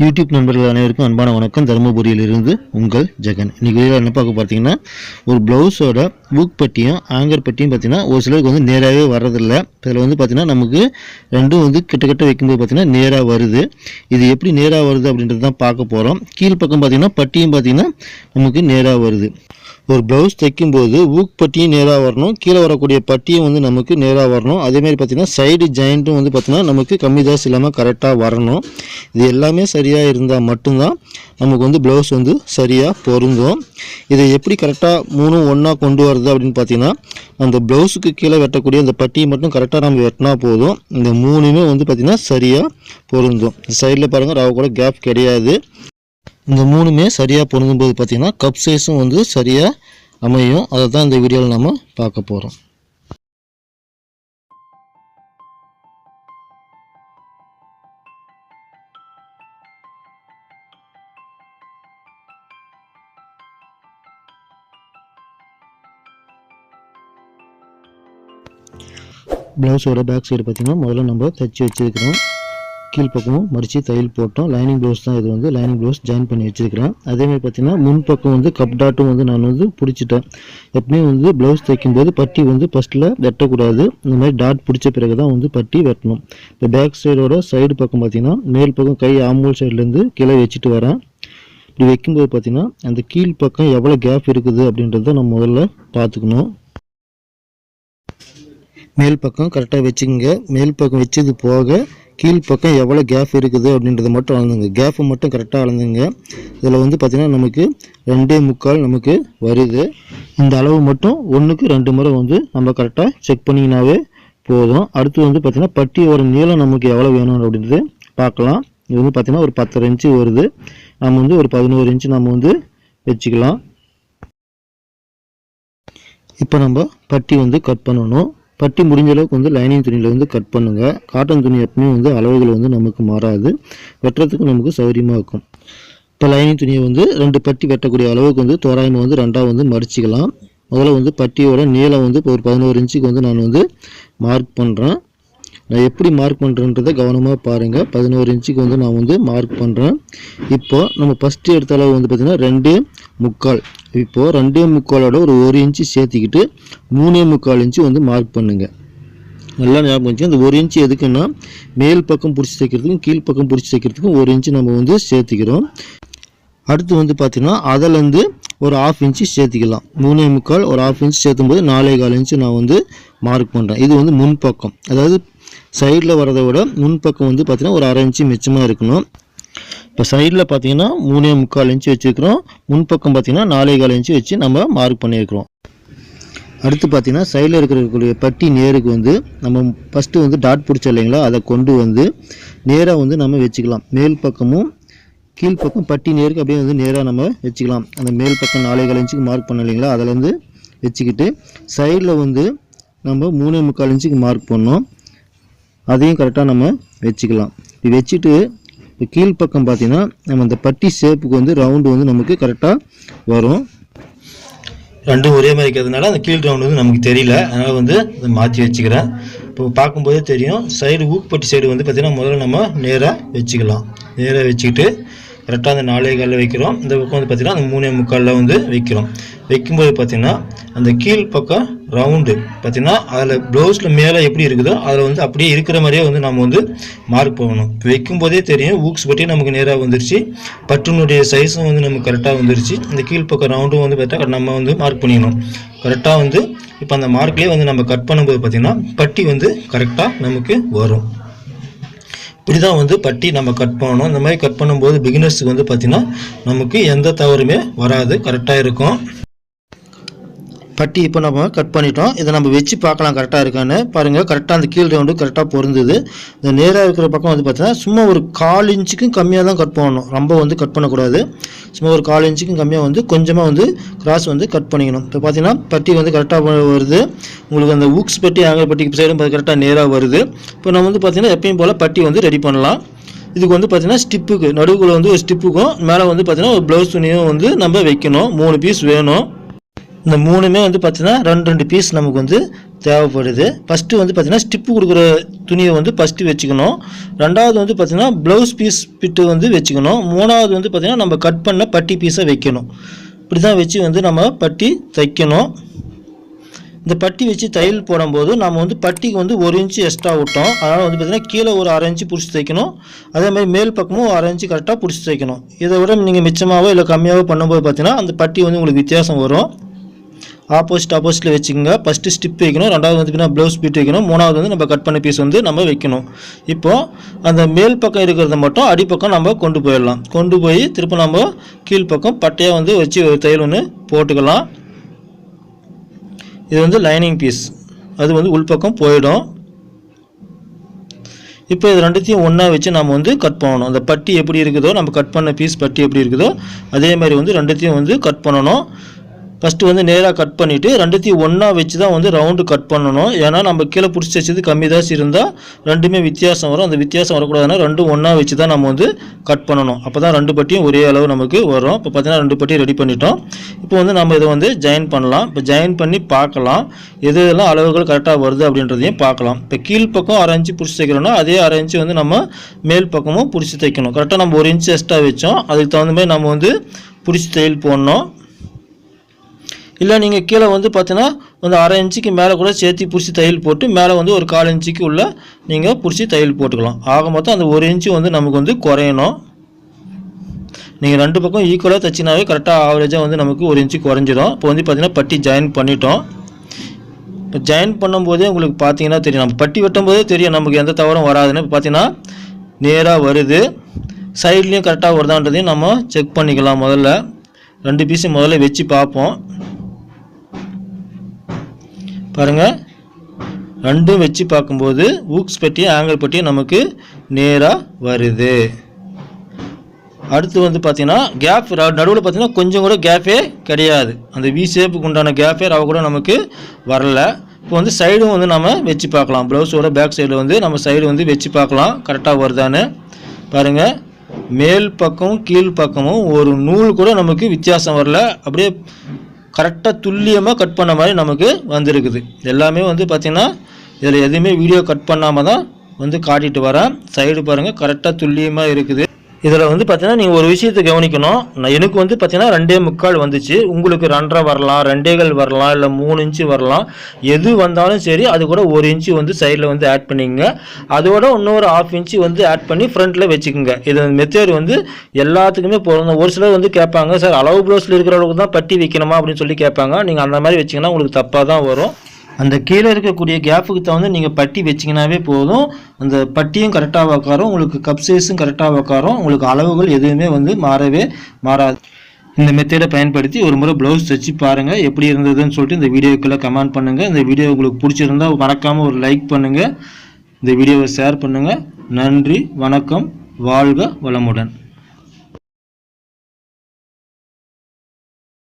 YouTube நண்பர்கள் அனைவருக்கும் அன்பான வணக்கம். தருமபுரியிலிருந்து உங்கள் ஜெகன். இன்றைக்கி வீடியோவில் என்ன பார்க்க பார்த்தீங்கன்னா, ஒரு ப்ளவுஸோட ஊக் பட்டியும் ஆங்கர் பட்டியும் பார்த்தீங்கன்னா ஒரு சிலருக்கு வந்து நேராகவே வர்றதில்ல. இதில் வந்து பார்த்தீங்கன்னா நமக்கு ரெண்டும் வந்து கிட்ட வைக்கும்போது பார்த்தீங்கன்னா நேராக வருது. இது எப்படி நேராக வருது அப்படின்றது தான் பார்க்க போகிறோம். கீழ்ப்பக்கம் பார்த்தீங்கன்னா பட்டியும் பார்த்தீங்கன்னா நமக்கு நேராக வருது. ஒரு ப்ளவுஸ் தைக்கும்போது ஊக் பட்டியும் நேராக வரணும், கீழே வரக்கூடிய பட்டியும் வந்து நமக்கு நேராக வரணும். அதேமாதிரி பார்த்திங்கன்னா சைடு ஜாயிண்ட்டும் வந்து பார்த்திங்கன்னா நமக்கு கம்மி ஜாஸ்தி இல்லாமல் கரெக்டாக வரணும். இது எல்லாமே சரியாக இருந்தால் மட்டும்தான் நமக்கு வந்து ப்ளவுஸ் வந்து சரியாக பொருந்தும். இதை எப்படி கரெக்டாக மூணும் ஒன்றா கொண்டு வரது அப்படின்னு பார்த்திங்கன்னா, அந்த ப்ளவுஸுக்கு கீழே வெட்டக்கூடிய அந்த பட்டியை மட்டும் கரெக்டாக நம்ம வெட்டினா போதும். இந்த மூணுமே வந்து பார்த்திங்கன்னா சரியாக பொருந்தும். சைடில் பாருங்கள், ரவை கூட கேப் கிடையாது. இந்த மூணுமே சரியாக பொருந்தும்போது பார்த்திங்கன்னா கப் சைஸும் வந்து சரியாக அமையும். அதை தான் இந்த வீடியோவில் நம்ம பார்க்க போகிறோம். ப்ளவுஸோட பேக் சைடு பார்த்திங்கன்னா முதல்ல நம்ம தைச்சி வச்சுருக்கிறோம். கீழ்ப்பக்கமும் மடித்து தையல் போட்டோம். லைனிங் ப்ளவுஸ் தான் இது வந்து லைனிங் ப்ளவுஸ் ஜாயின் பண்ணி வச்சுருக்கிறேன். அதேமாதிரி பார்த்திங்கன்னா முன்பக்கம் வந்து கப் டாட்டும் வந்து நான் வந்து பிடிச்சிட்டேன். எப்பவுமே வந்து ப்ளவுஸ் தைக்கும்போது பட்டி வந்து ஃபஸ்ட்டில் வெட்டக்கூடாது. இந்த மாதிரி டாட் பிடிச்ச பிறகு தான் வந்து பட்டி வெட்டணும். இந்த பேக் சைடோட சைடு பக்கம் பார்த்திங்கன்னா மேல் பக்கம் கை ஆம்பூல் சைட்லேருந்து கீழே வச்சுட்டு வரேன். இப்படி வைக்கும்போது பார்த்திங்கன்னா அந்த கீழ்ப்பக்கம் எவ்வளோ கேப் இருக்குது அப்படின்றத நம்ம முதல்ல பார்த்துக்கணும். மேல் பக்கம் கரெக்டாக வச்சுக்கோங்க. மேல் பக்கம் வச்சது போக கீழ்ப்பக்கம் எவ்வளோ கேப் இருக்குது அப்படின்றத மட்டும் அளந்துங்க. கேப்பை மட்டும் கரெக்டாக அளந்துங்க. இதில் வந்து பார்த்திங்கன்னா நமக்கு 2.25 நமக்கு வருது. இந்த அளவு மட்டும் 1க்கு 2 முறை வந்து நம்ம கரெக்டாக செக் பண்ணிங்கனாவே போதும். அடுத்து வந்து பார்த்திங்கன்னா பட்டியோட நீளம் நமக்கு எவ்வளோ வேணும் அப்படின்றது பார்க்கலாம். இது வந்து பார்த்திங்கன்னா ஒரு 10 இன்ச்சு வருது. நம்ம வந்து ஒரு 11 இன்ச்சு நம்ம வந்து வச்சுக்கலாம். இப்போ நம்ம பட்டி வந்து கட் பண்ணணும். பட்டி முடிஞ்ச அளவுக்கு வந்து லைனிங் துணியில் வந்து கட் பண்ணுங்கள். காட்டன் துணி எப்பவுமே வந்து அளவுகள் வந்து நமக்கு மாறாது, வெட்டுறதுக்கு நமக்கு சௌகரியமாக இருக்கும். இப்போ லைனிங் துணியை வந்து 2 பட்டி வெட்டக்கூடிய அளவுக்கு வந்து தோராயமாக வந்து 2ஆக வந்து மடிச்சிக்கலாம். முதல்ல வந்து பட்டியோட நீளம் வந்து இப்போ ஒரு 11 இன்ச்சுக்கு வந்து நான் வந்து மார்க் பண்ணுறேன். நான் எப்படி மார்க் பண்ணுறேன்றதை கவனமாக பாருங்கள். 11 இன்ச்சுக்கு வந்து நான் வந்து மார்க் பண்ணுறேன். இப்போது நம்ம ஃபஸ்ட்டு எடுத்த அளவு வந்து பார்த்திங்கன்னா 2.25. இப்போது 2.25ஓட ஒரு 1 இன்ச்சு சேர்த்திக்கிட்டு 3.25 இன்ச்சு வந்து மார்க் பண்ணுங்கள். நல்லா ஞாபகம் வச்சு, அந்த 1 இன்ச்சு எதுக்குன்னா மேல் பக்கம் பிடிச்சி தைக்கிறதுக்கும் கீழ் பக்கம் பிடிச்சி தைக்கிறதுக்கும் 1 இன்ச்சு நம்ம வந்து சேர்த்திக்கிறோம். அடுத்து வந்து பார்த்திங்கன்னா அதிலேருந்து ஒரு 1/2 இன்ச்சு சேர்த்திக்கலாம். 3.25 ஒரு 1/2 இன்ச்சு சேர்த்தும் போது 4.25 இன்ச்சு நான் வந்து மார்க் பண்ணுறேன். இது வந்து முன்பக்கம், அதாவது சைடில் வரதை விட முன்பக்கம் வந்து பார்த்திங்கன்னா ஒரு 1/2 இன்ச்சு மிச்சமாக இருக்கணும். இப்போ சைடில் பார்த்தீங்கன்னா 3.25 இன்ச்சு வச்சுருக்கிறோம். முன்பக்கம் பார்த்திங்கன்னா 4.25 இன்ச்சு வச்சு நம்ம மார்க் பண்ணியிருக்கிறோம். அடுத்து பார்த்திங்கன்னா சைடில் இருக்கக்கூடிய பட்டி நேருக்கு வந்து நம்ம ஃபஸ்ட்டு வந்து டாட் பிடிச்சோம் இல்லைங்களா, அதை கொண்டு வந்து நேராக வந்து நம்ம வச்சுக்கலாம். மேல் பக்கமும் கீழ்ப்பக்கம் பட்டி நேருக்கு அப்படியே வந்து நேராக நம்ம வச்சுக்கலாம். அந்த மேல் பக்கம் 4.25 இன்ச்சுக்கு மார்க் பண்ண இல்லைங்களா, அதில் வந்து வச்சுக்கிட்டு சைடில் வந்து நம்ம 3.25 இன்ச்சுக்கு மார்க் பண்ணோம். அதையும் கரெக்டாக நம்ம வச்சுக்கலாம். இப்படி வச்சுட்டு இப்போ கீழ்ப்பக்கம் பார்த்திங்கன்னா நம்ம இந்த பட்டி ஷேப்புக்கு வந்து ரவுண்டு வந்து நமக்கு கரெக்டாக வரும். ரெண்டும் ஒரே மாதிரி இருக்கிறதுனால அந்த கீழ் ரவுண்டு வந்து நமக்கு தெரியல, அதனால் வந்து அதை மாற்றி வச்சுக்கிறேன். இப்போ பார்க்கும்போதே தெரியும், சைடு ஊக்குப்பட்டி சைடு வந்து பார்த்திங்கன்னா முதல்ல நம்ம நேராக வச்சுக்கலாம். நேராக வச்சுக்கிட்டு கரெக்டாக அந்த 4.25 வைக்கிறோம். இந்த பக்கம் வந்து பார்த்திங்கன்னா அந்த 3.25 வந்து வைக்கிறோம். வைக்கும்போது பார்த்திங்கன்னா அந்த கீழ் பக்கம் ரவுண்டு பார்த்திங்கன்னா அதில் ப்ளவுஸில் மேலே எப்படி இருக்குதோ அதில் வந்து அப்படியே இருக்கிற மாதிரியே வந்து நம்ம வந்து மார்க் பண்ணணும். வைக்கும்போதே தெரியும் ஊக்ஸ் பட்டி நமக்கு நேராக வந்துருச்சு, பட்டுனுடைய சைஸும் வந்து நமக்கு கரெக்டாக வந்துருச்சு. இந்த கீழ் பக்கம் ரவுண்டும் வந்து பார்த்தா நம்ம வந்து மார்க் பண்ணிக்கணும் கரெக்டாக வந்து. இப்போ அந்த மார்க்லேயே வந்து நம்ம கட் பண்ணும்போது பார்த்திங்கன்னா பட்டி வந்து கரெக்டாக நமக்கு வரும். இப்படி தான் வந்து பட்டி நம்ம கட் பண்ணணும். இந்த மாதிரி கட் பண்ணும்போது பிகினர்ஸுக்கு வந்து பார்த்திங்கன்னா நமக்கு எந்த தவறுமே வராது, கரெக்டாக இருக்கும். பட்டி இப்போ நம்ம கட் பண்ணிட்டோம். இதை நம்ம வச்சு பார்க்கலாம் கரெக்டாக இருக்கான்னு பாருங்கள். கரெக்டாக அந்த கீழ் ரவுண்டு கரெக்டாக பொருந்தது. இந்த நேராக இருக்கிற பக்கம் வந்து பார்த்தீங்கன்னா சும்மா ஒரு 1/4 இன்ச்சுக்கும் கம்மியாக தான் கட் பண்ணணும், ரொம்ப வந்து கட் பண்ணக்கூடாது. சும்மா ஒரு 1/4 இன்ச்சுக்கும் கம்மியாக வந்து கொஞ்சமாக வந்து கிராஸ் வந்து கட் பண்ணிக்கணும். இப்போ பார்த்தீங்கன்னா பட்டி வந்து கரெக்டாக வருது. உங்களுக்கு அந்த ஊக்ஸ் பட்டி ஆங்கர் பட்டிக்கு சைடும் கரெக்டாக நேராக வருது. இப்போ நம்ம வந்து பார்த்திங்கன்னா எப்பயும் போல் பட்டி வந்து ரெடி பண்ணலாம். இதுக்கு வந்து பார்த்திங்கன்னா ஸ்டிப்புக்கு நடுவுக்குள்ள வந்து ஒரு ஸ்டிப்புக்கும் மேலே வந்து பார்த்திங்கன்னா ஒரு ப்ளவுஸ் துணியும் வந்து நம்ம வைக்கணும். 3 பீஸ் வேணும். இந்த 3மே வந்து பார்த்திங்கன்னா 2 பீஸ் நமக்கு வந்து தேவைப்படுது. ஃபஸ்ட்டு வந்து பார்த்திங்கன்னா ஸ்டிப்பு கொடுக்குற துணியை வந்து ஃபஸ்ட்டு வச்சுக்கணும். ரெண்டாவது வந்து பார்த்திங்கன்னா ப்ளவுஸ் பீஸ் பிட்டு வந்து வச்சுக்கணும். மூணாவது வந்து பார்த்திங்கன்னா நம்ம கட் பண்ண பட்டி பீஸை வைக்கணும். இப்படி தான் வச்சு வந்து நம்ம பட்டி தைக்கணும். இந்த பட்டி வச்சு தையல் போடும்போது நம்ம வந்து பட்டிக்கு வந்து 1 இன்ச்சு எக்ஸ்ட்ரா விட்டோம். அதனால் வந்து பார்த்திங்கன்னா கீழே ஒரு 1/2 இன்ச்சு பிடிச்சி தைக்கணும். அதேமாதிரி மேல் பக்கமும் 1/2 இன்ச்சு கரெக்டாக பிடிச்சி தைக்கணும். இதை விட நீங்கள் மிச்சமாகவோ இல்லை கம்மியாகவோ பண்ணும்போது பார்த்திங்கன்னா அந்த பட்டி வந்து உங்களுக்கு வித்தியாசம் வரும். ஆப்போசிட்டில் வச்சுக்கோங்க. ஃபஸ்ட்டு ஸ்டிப் வைக்கணும், ரெண்டாவது வந்து பார்த்தீங்கன்னா ப்ளவுஸ் பீட் வைக்கணும், மூணாவது வந்து நம்ம கட் பண்ண பீஸ் வந்து நம்ம வைக்கணும். இப்போது அந்த மேல் பக்கம் இருக்கிறத மட்டும் அடிப்பக்கம் நம்ம கொண்டு போயிடலாம். கொண்டு போய் திரும்ப நம்ம கீழ்ப்பக்கம் பட்டையாக வந்து வச்சு ஒரு தையல் ஒன்று போட்டுக்கலாம். இது வந்து லைனிங் பீஸ், அது வந்து உள்பக்கம் போயிடும். இப்போ இது ரெண்டுத்தையும் ஒன்றா வச்சு நம்ம வந்து கட் பண்ணணும். அந்த பட்டி எப்படி இருக்குதோ, நம்ம கட் பண்ண பீஸ் பட்டி எப்படி இருக்குதோ அதே மாதிரி வந்து ரெண்டுத்தையும் வந்து கட் பண்ணணும். ஃபஸ்ட்டு வந்து நேராக கட் பண்ணிவிட்டு ரெண்டுத்தையும் ஒன்றா வச்சு தான் வந்து ரவுண்டு கட் பண்ணணும். ஏன்னா நம்ம கீழே பிடிச்சி வச்சது கம்மி தாசி இருந்தால் ரெண்டுமே வித்தியாசம் வரும். அந்த வித்தியாசம் வரக்கூடாதுன்னா ரெண்டும் ஒன்றா வச்சு தான் நம்ம வந்து கட் பண்ணணும். அப்போ தான் ரெண்டு பட்டியும் ஒரே அளவு நமக்கு வரும். இப்போ பார்த்தீங்கன்னா ரெண்டு பட்டியும் ரெடி பண்ணிட்டோம். இப்போ வந்து நம்ம இதை வந்து ஜாயின் பண்ணலாம். இப்போ ஜாயின் பண்ணி பார்க்கலாம் எதெல்லாம் அளவுகள் கரெக்டாக வருது அப்படின்றதையும் பார்க்கலாம். இப்போ கீழ்ப்பக்கம் 1/2 இன்ச்சு பிடிச்சி தைக்கிறோன்னா அதே 1/2 இன்ச்சு வந்து நம்ம மேல் பக்கமும் பிடிச்சி தைக்கணும். கரெக்டாக நம்ம 1 இன்ச்சு எக்ஸ்ட்ரா வச்சோம், அதுக்கு தகுந்த மாதிரி நம்ம வந்து பிடிச்சி தையல் போடணும். இல்லை நீங்கள் கீழே வந்து பார்த்தீங்கன்னா வந்து 1/2 இன்ச்சுக்கு மேலே கூட சேர்த்து பிடிச்சி தையல் போட்டு மேலே வந்து ஒரு 1/4 இன்ச்சுக்கு உள்ள நீங்கள் பிடிச்சி தையல் போட்டுக்கலாம். ஆக மொத்தம் அந்த 1 இன்ச்சு வந்து நமக்கு வந்து குறையணும். நீங்கள் ரெண்டு பக்கம் ஈக்குவலாக தைச்சினாவே கரெக்டாக ஆவரேஜாக வந்து நமக்கு 1 இன்ச்சு குறைஞ்சிடும். இப்போ வந்து பார்த்திங்கன்னா பட்டி ஜாயின் பண்ணிட்டோம். இப்போ ஜாயின் பண்ணும்போதே உங்களுக்கு பார்த்தீங்கன்னா தெரியும், நம்ம பட்டி வெட்டும்போதே தெரியும் நமக்கு எந்த தவறும் வராதுன்னு. இப்போ பார்த்தீங்கன்னா நேராக வருது, சைட்லேயும் கரெக்டாக வருதான்றதையும் நம்ம செக் பண்ணிக்கலாம். முதல்ல ரெண்டு பீஸும் முதல்ல வச்சு பார்ப்போம். பாருங்கள், ரெண்டும் வச்சு பார்க்கும்போது ஊக்ஸ் பட்டியும் ஆங்கிள் பட்டியும் நமக்கு நேராக வருது. அடுத்து வந்து பார்த்திங்கன்னா கேப் நடுவில் பார்த்திங்கன்னா கொஞ்சம் கூட கேப்பே கிடையாது. அந்த வி ஷேப்புக்கு உண்டான கேப்பே ரவ கூட நமக்கு வரல. இப்போ வந்து சைடும் வந்து நம்ம வச்சு பார்க்கலாம். ப்ளவுஸோட பேக் சைடில் வந்து நம்ம சைடு வந்து வச்சு பார்க்கலாம் கரெக்டாக வருதான்னு. பாருங்கள், மேல் பக்கம் கீழ் பக்கமும் ஒரு நூல் கூட நமக்கு வித்தியாசம் வரல. அப்படியே கரெக்டாக துல்லியமாக கட் பண்ண மாதிரி நமக்கு வந்திருக்குது. எல்லாமே வந்து பார்த்திங்கன்னா இதில் எதுவுமே வீடியோ கட் பண்ணாமல் தான் வந்து காட்டிட்டு வரேன். சைடு பாருங்கள் கரெக்டாக துல்லியமாக இருக்குது. இதில் வந்து பார்த்தீங்கன்னா நீங்கள் ஒரு விஷயத்தை கவனிக்கணும். எனக்கு வந்து பார்த்தீங்கன்னா 2.25 வந்துச்சு. உங்களுக்கு 2.5 வரலாம், 2.25 வரலாம், இல்லை 3 இன்ச்சு வரலாம். எது வந்தாலும் சரி அது கூட 1 இன்ச்சு வந்து சைடில் வந்து ஆட் பண்ணிக்கங்க. அதோட இன்னொரு 1/2 இன்ச்சு வந்து ஆட் பண்ணி ஃப்ரண்ட்டில் வச்சுக்கோங்க. இது மெத்தேட் வந்து எல்லாத்துக்குமே போகணும். ஒரு சிலர் வந்து கேட்பாங்க, சார் அளவு ப்ளவுஸில் இருக்கிற அளவுக்கு தான் பட்டி வைக்கணுமா அப்படின்னு சொல்லி கேட்பாங்க. நீங்கள் அந்த மாதிரி வச்சிங்கன்னா உங்களுக்கு தப்பாக தான் வரும். அந்த கீழே இருக்கக்கூடிய கேப்புக்கு தகுந்து நீங்கள் பட்டி வச்சிங்கனாவே போதும். அந்த பட்டியும் கரெக்டாக உக்காரும், உங்களுக்கு கப் சைஸும் கரெக்டாக உக்காரும். உங்களுக்கு அளவுகள் எதுவுமே வந்து மாறவே மாறாது. இந்த மெத்தேடை பயன்படுத்தி ஒரு முறை ப்ளவுஸ் தைச்சி பாருங்கள் எப்படி இருந்ததுன்னு சொல்லிட்டு இந்த வீடியோக்குள்ளே கமெண்ட் பண்ணுங்கள். இந்த வீடியோ உங்களுக்கு பிடிச்சிருந்தால் மறக்காமல் ஒரு லைக் பண்ணுங்கள், இந்த வீடியோவை ஷேர் பண்ணுங்கள். நன்றி, வணக்கம், வாழ்க வளமுடன்.